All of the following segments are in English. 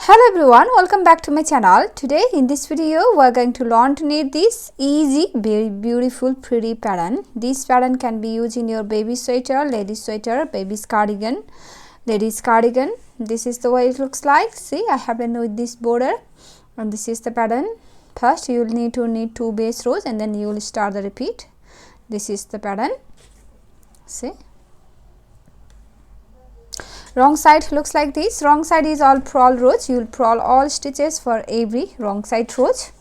Hello everyone, welcome back to my channel. Today in this video we are going to learn to knit this easy, very beautiful, pretty pattern. This pattern can be used in your baby sweater, ladies sweater, baby's cardigan, ladies cardigan. This is the way it looks like. See, I have done with this border and this is the pattern. First you will need to knit 2 base rows and then you will start the repeat. This is the pattern. See, wrong side looks like this. Wrong side is all purl rows. You will purl all stitches for every wrong side rows.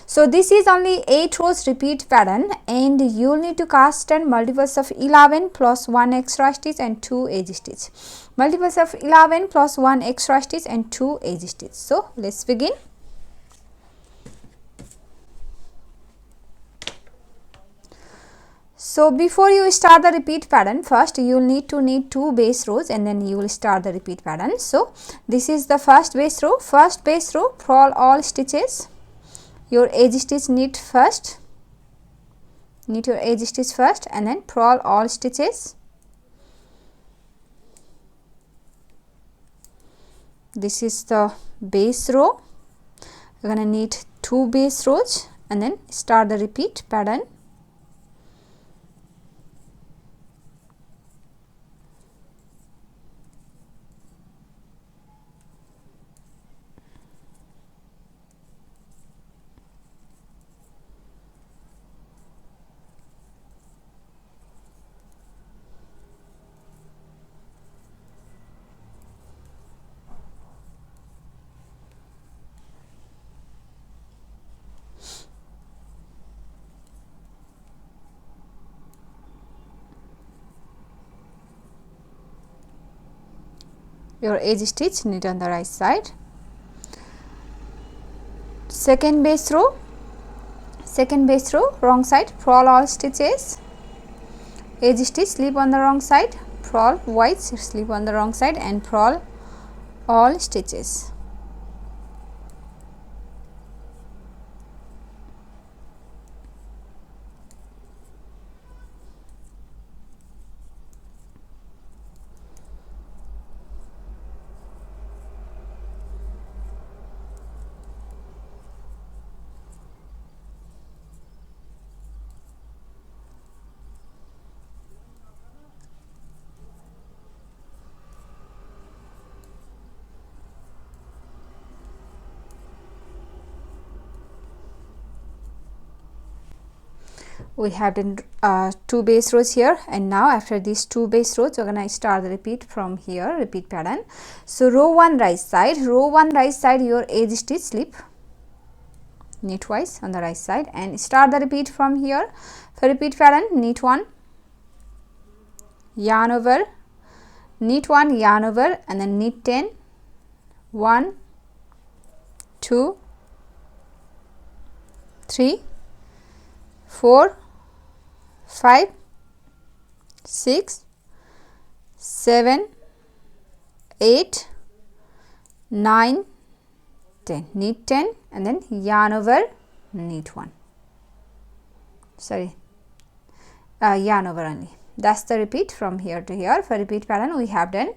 So this is only 8 rows repeat pattern and you will need to cast and multiples of 11 plus 1 extra stitch and 2 edge stitch. Multiples of 11 plus 1 extra stitch and 2 edge stitch. So let's begin. So before you start the repeat pattern, first you will need to knit 2 base rows and then you will start the repeat pattern. So this is the first base row. First base row, purl all stitches. Your edge stitch knit first. Knit your edge stitch first and then purl all stitches. This is the base row. You're going to knit 2 base rows and then start the repeat pattern. Your edge stitch knit on the right side. Second base row, wrong side, purl all stitches. Edge stitch, slip on the wrong side, purl white, slip on the wrong side and purl all stitches. We have done 2 base rows here, and now after these 2 base rows we're gonna start the repeat from here, repeat pattern. So row 1 right side, your edge stitch, slip, knit twice on the right side and start the repeat from here. For repeat pattern, knit 1, yarn over, knit 1, yarn over and then knit 10, 1, 2, 3, 4, 5, 6, 7, 8, 9, 10. Knit 10 and then yarn over, knit 1. Sorry, yarn over only. That's the repeat from here to here. For repeat pattern, we have done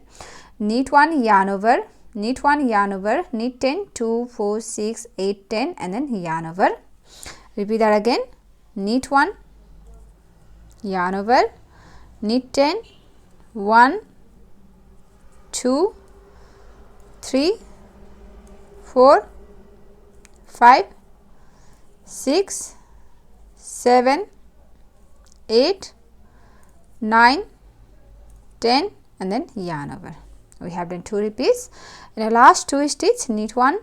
knit 1, yarn over, knit 1, yarn over, knit 10, 2, 4, 6, 8, 10 and then yarn over. Repeat that again. Knit 1, yarn over, knit 10, 1, 2, 3, 4, 5, 6, 7, 8, 9, 10 and then yarn over. We have done 2 repeats. In the last 2 stitch, knit 1,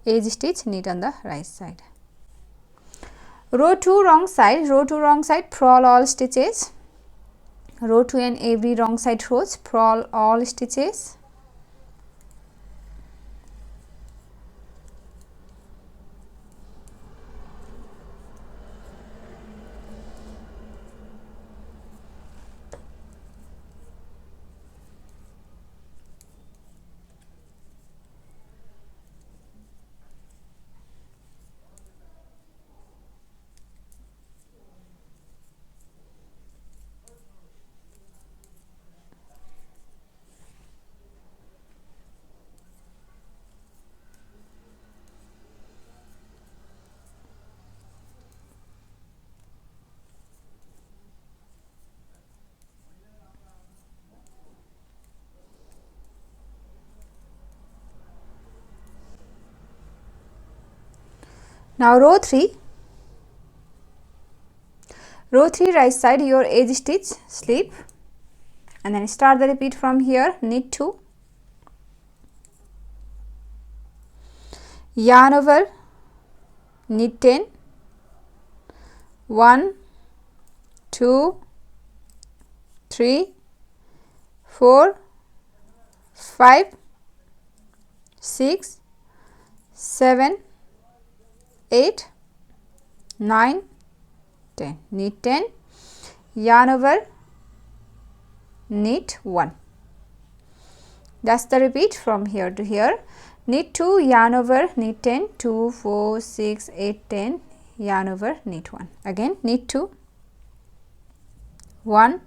edge stitch, knit on the right side. Row 2 wrong side, purl all stitches. Row 2 and every wrong side rows, purl all stitches. Now row 3. Row 3 right side your edge stitch, slip, and then start the repeat from here. Knit 2, yarn over, knit 10, 1, 2, 3, 4, 5, 6, 7, 8, 9, 10. Knit 10, yarn over, knit 1. That's the repeat from here to here. Knit 2, yarn over, knit 10, 2, 4, 6, 8, 10, yarn over, knit 1. Again knit 2, 1,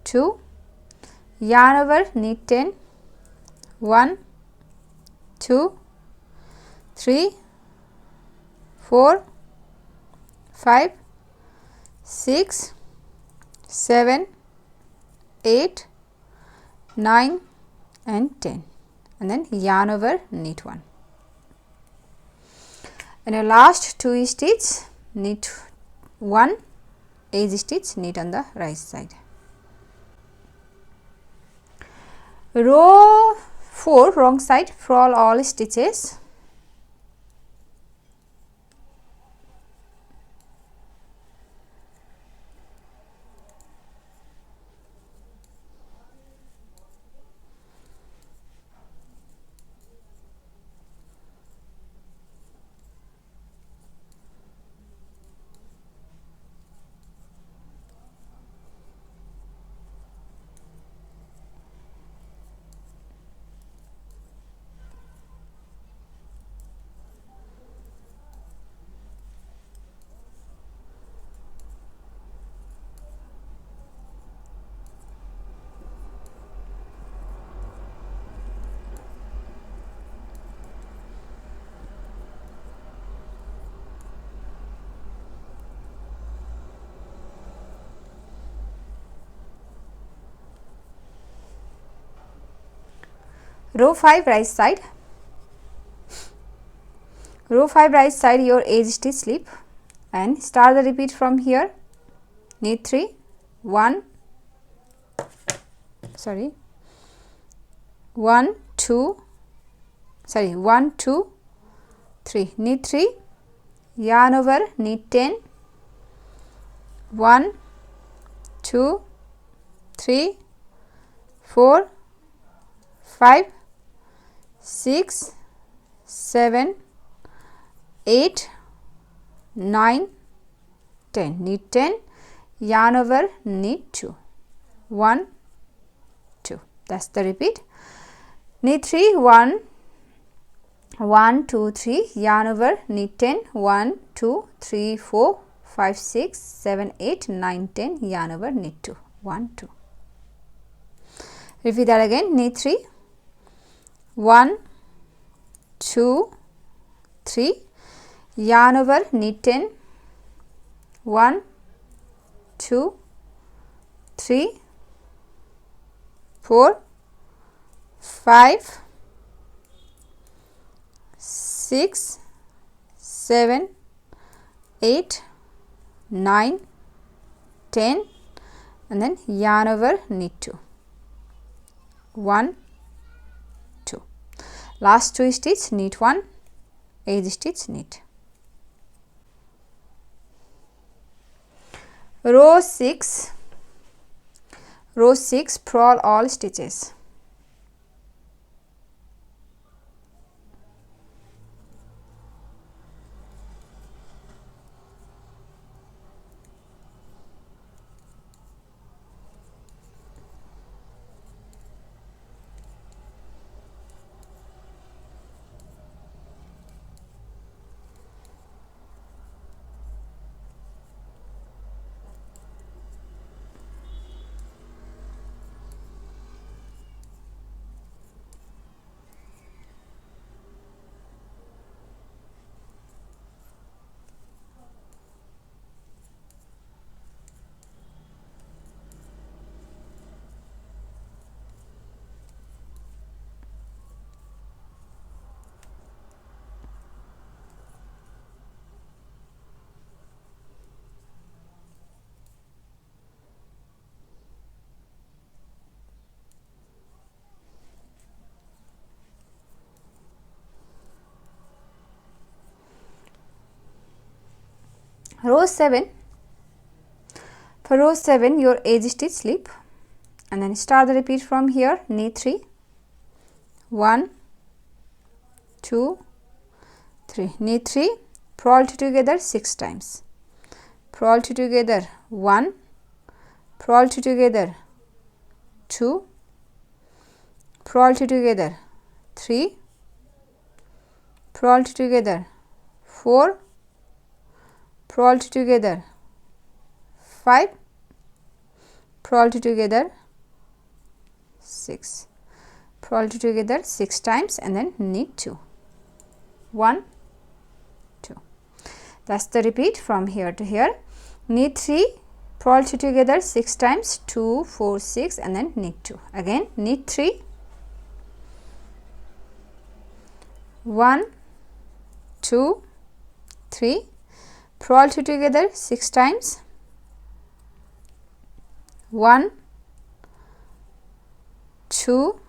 2, yarn over, knit 10, 1, 2, 3, 4, 5, 6, 7, 8, 9 and 10, and then yarn over, knit 1. And your last 2 stitch, knit 1, edge stitch, knit on the right side. Row 4 wrong side, purl all stitches. Row 5 right side. Row 5 right side your edge stitch, slip, and start the repeat from here. Knit 3, 1, 2, 3. Knit 3, yarn over, knit 10, 1, 2, 3, 4, 5, 6, 7, 8, 9, 10. Knit 10, yarn over, knit 2, 1, 2. That's the repeat. Knit 3, 1, 2, 3, yarn over, knit 10, 1, 2, 3, 4, 5, 6, 7, 8, 9, 10, yarn over, knit 2, 1, 2. Repeat that again. Knit 3, 1, 2, 3, yarn over, knit 10, 1, 2, 3, 4, 5, 6, 7, 8, 9, 10, and then yarn over, knit 2, 1, 2. Last 2 stitch, knit 1, edge stitch, knit. Row 6, purl all stitches. Row 7, for row 7 your edge stitch slip and then start the repeat from here. Knit 3, 1, 2, 3, knit 3, purl 2 together 6 times, purl 2 together 1, purl 2 together 2, purl 2 together 3, purl 2 together 4, purl 2 together 5, purl 2 together 6, purl 2 together 6 times and then knit 2, 1, 2. That's the repeat from here to here. Knit 3, purl 2 together 6 times, 2, 4, 6 and then knit 2. Again knit 3, 1, 2, 3, purl 2 together 6 times, 1, 2,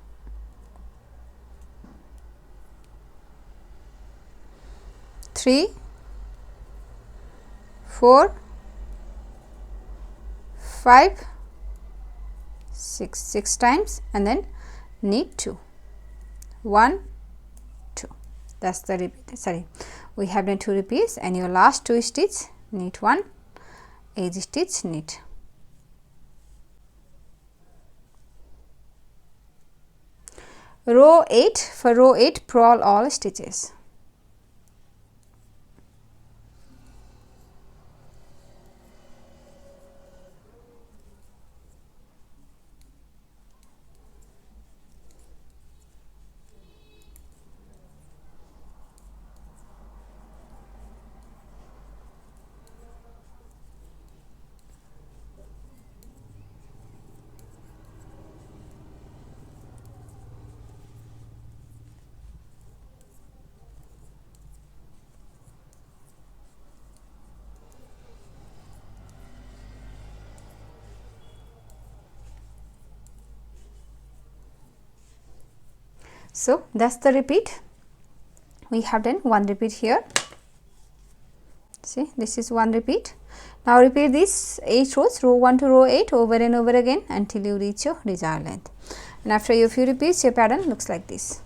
3, 4, 5, 6 times and then knit 2, 1, 2. That's the repeat. Sorry, we have done 2 repeats and your last 2 stitch, knit 1, edge stitch, knit. Row 8, for row 8 purl all stitches. So that's the repeat. We have done 1 repeat here. See, this is 1 repeat. Now repeat these 8 rows, row 1 to row 8 over and over again until you reach your desired length. And after a few repeats your pattern looks like this.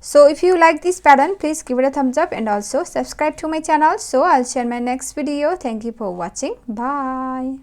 So if you like this pattern, please give it a thumbs up and also subscribe to my channel. So I'll share my next video. Thank you for watching. Bye.